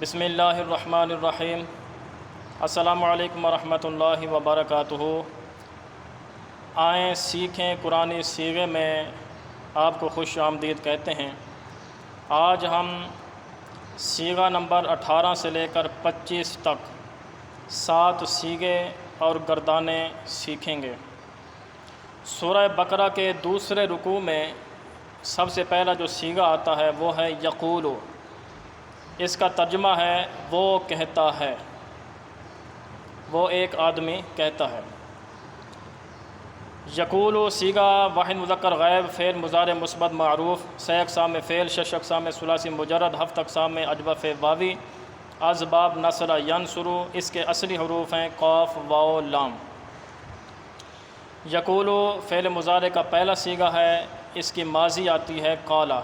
بسم اللہ الرحمن الرحیم۔ السلام علیکم ورحمۃ اللہ وبرکاتہ۔ آئیں سیکھیں قرآن صیغے میں آپ کو خوش آمدید کہتے ہیں۔ آج ہم صیغہ نمبر 18 سے لے کر 25 تک 7 صیغے اور گردانیں سیکھیں گے۔ سورہ بقرہ کے دوسرے رکوع میں سب سے پہلا جو صیغہ آتا ہے وہ ہے یقول۔ اس کا ترجمہ ہے وہ کہتا ہے، وہ ایک آدمی کہتا ہے۔ یقول صیغہ واحد مذکر غائب، فعل مضارع مثبت معروف، 6 اقسام میں فعل، 6 اقسام میں ثلاثی مجرد، 7 اقسام میں اجوف واوی، اسباب نصر ینصر۔ اس کے اصلی حروف ہیں قاف واو لام۔ یقول فعل مضارع کا پہلا صیغہ ہے، اس کی ماضی آتی ہے قالا۔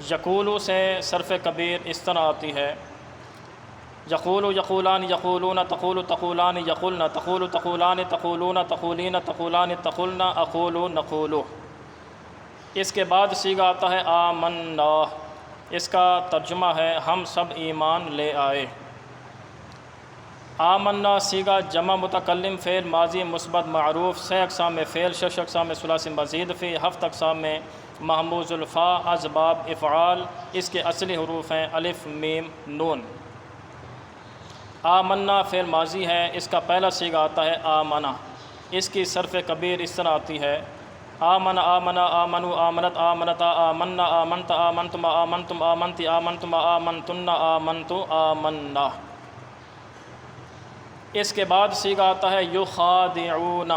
یقول سے صرف کبیر اس طرح آتی ہے، یقول یقولان یقولون، تقول تقولان یقولن، تقول تقولان تقولون، تقولین تقولان تقولن، اقول نقول۔ اس کے بعد صیغہ آتا ہے آمنا۔ اس کا ترجمہ ہے ہم سب ایمان لے آئے۔ آمنا صیغہ جمع متکلم، فعل ماضی مثبت معروف، 6 اقسام میں فعل، 6 اقسام میں ثلاثی مزید فی، 7 اقسام میں محموز الفا، اسباب افعال۔ اس کے اصلی حروف ہیں الف میم نون۔ آمنا فعل ماضی ہے، اس کا پہلا صیغہ آتا ہے آمنا۔ اس کی صرف کبیر اس طرح آتی ہے، آمن آمنا آمنو آمنت آمنتا آمنا آمنت آمنتم آمنتم آمنتی آمنتم آمنتن آمنتو آمنا۔ اس کے بعد صیغہ آتا ہے یخادعون۔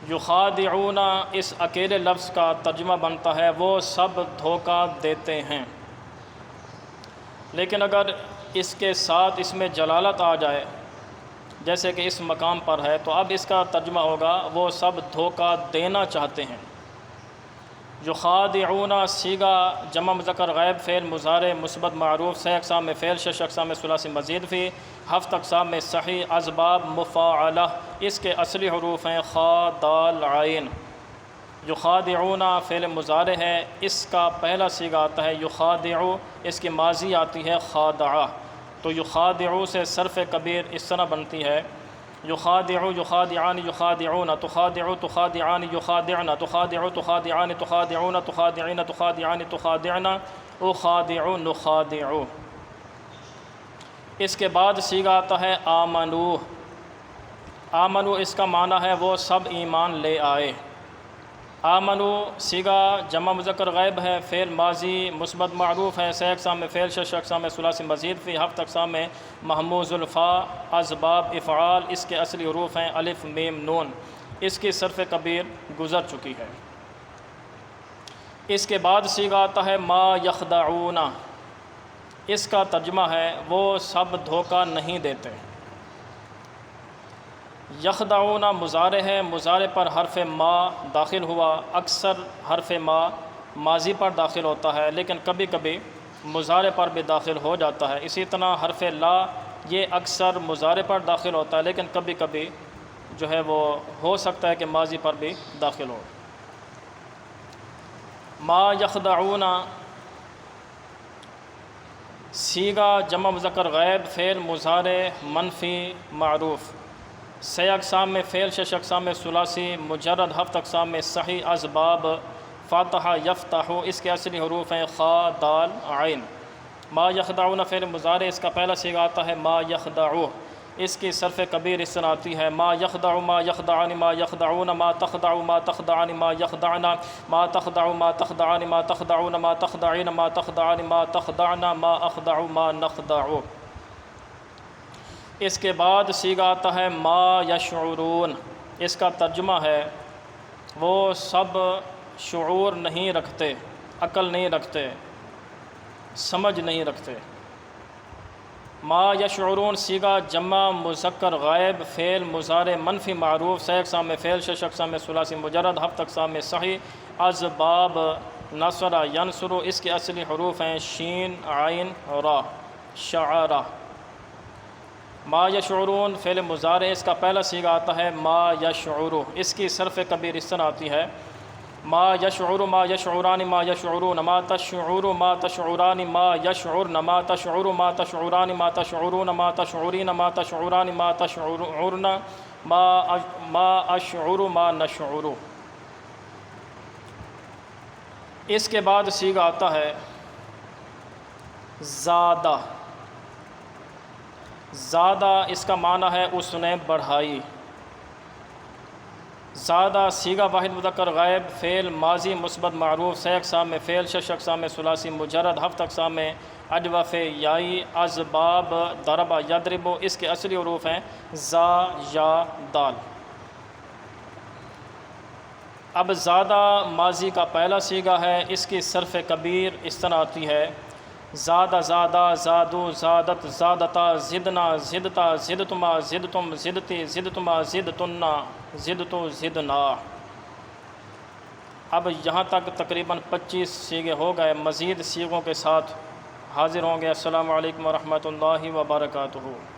یخادعون اس اکیلے لفظ کا ترجمہ بنتا ہے وہ سب دھوکہ دیتے ہیں، لیکن اگر اس کے ساتھ اس میں جلالت آ جائے جیسے کہ اس مقام پر ہے تو اب اس کا ترجمہ ہوگا وہ سب دھوکہ دینا چاہتے ہیں۔ یخادعون صیغہ جمع مذکر غائب، فعل مضارع مثبت معروف، 6 اقسام میں فعل، 6 اقسام میں ثلاثی مزید فی، 7 اقسام میں صحیح، اسباب مفاعلہ۔ اس کے اصلی حروف ہیں خا دال عین۔ یخادعون فعل مضارع ہے، اس کا پہلا صیغہ آتا ہے یخادع، اس کی ماضی آتی ہے خادع۔ تو یخادع سے صرف کبیر اس طرح بنتی ہے، یخادع یخادعان یخادعون، تخادع تخادعان یخادعن، تخادع تخادعان تخادعون، تخادعین تخادعان تخادعن، اخادع نخادع۔ اس کے بعد صیغہ آتا ہے آمنو۔ آمنو اس کا معنی ہے وہ سب ایمان لے آئے۔ آمنو صیغہ جمع مذکر غائب ہے، فعل ماضی مثبت معروف ہے، 6 اقسام میں فعل، 6 اقسام میں ثلاثی مزید فی، 7 اقسام میں محموز الفا، اسباب افعال۔ اس کے اصلی حروف ہیں الف میم نون۔ اس کی صرف کبیر گزر چکی ہے۔ اس کے بعد صیغہ آتا ہے ما یخدعون۔ اس کا ترجمہ ہے وہ سب دھوکہ نہیں دیتے۔ یخدعون مضارع ہے، مضارع پر حرف ما داخل ہوا، اکثر حرف ما ماضی پر داخل ہوتا ہے لیکن کبھی کبھی مضارع پر بھی داخل ہو جاتا ہے۔ اسی طرح حرف لا یہ اکثر مضارع پر داخل ہوتا ہے لیکن کبھی کبھی جو ہے وہ ہو سکتا ہے کہ ماضی پر بھی داخل ہو۔ ما یخدعون صیغہ جمع مذکر غائب، فعل مضارع منفی معروف، 6 اقسام میں فعل، 6 اقسام میں ثلاثی مجرد، 7 اقسام میں صحیح، اسباب فتح یفتح۔ اس کے اصلی حروف ہیں خا دال عین۔ ما یخدعون فعل مضارع، اس کا پہلا صیغہ آتا ہے ما یخدعو۔ اس کی صرف کبیر اس طرح آتی ہے، ما یخدع ما یخدعان ما یخدعون، ما تخدع ما تخدعان ما یخدعن، ما تخدع ما تخدعان ما تخدعون، ما تخدعین ما تخدعان ما تخدعن، ما اخدع ما نخدع۔ اس کے بعد صیغہ آتا ہے ما یشعرون۔ اس کا ترجمہ ہے وہ سب شعور نہیں رکھتے، عقل نہیں رکھتے، سمجھ نہیں رکھتے۔ ما یشعرون صیغہ جمع مذکر غائب، فعل مضارع منفی معروف، 6 اقسام میں فعل، 6 اقسام میں ثلاثی مجرد، 7 اقسام میں صحیح، اسباب نصر ینصر۔ اس کے اصلی حروف ہیں شین عین را، شعرا۔ ما یشعرون فعل مضارع، اس کا پہلا صیغہ آتا ہے ما یشعر۔ اس کی صرف کبیر اس طرح آتی ہے، ما یشعر ما یشعران ما یشعرون ما تشعر ما تشعران ما یشعرن ما تشعر ما تشعران ما تشعرون ما تشعرین ما تشعران ما تشعرن ما اشعر ما نشعر۔ اس کے بعد صیغہ آتا ہے زادہ۔ زادہ اس کا معنی ہے اس نے بڑھائی۔ زادہ صیغہ واحد مذکر غائب، فعل ماضی مثبت معروف، 6 اقسام میں فعل، 6 اقسام میں ثلاثی مجرد، 7 اقسام میں اجوف یائی، اسباب ضرب یضرب۔ اس کے اصلی حروف ہیں زا، یا، دال۔ اب زادہ ماضی کا پہلا صیغہ ہے، اس کی صرف کبیر اس طرح آتی ہے زادہ زادہ، زادو، زادت، زادتا، زدنا، زدتا، زدتما، زدتم، زدتی، زدتما، زدتنا، زدتو، زدنا۔ اب یہاں تک تقریباً 25 صیغے ہو گئے، مزید صیغوں کے ساتھ حاضر ہوں گے۔ السلام علیکم ورحمۃ اللہ وبرکاتہ۔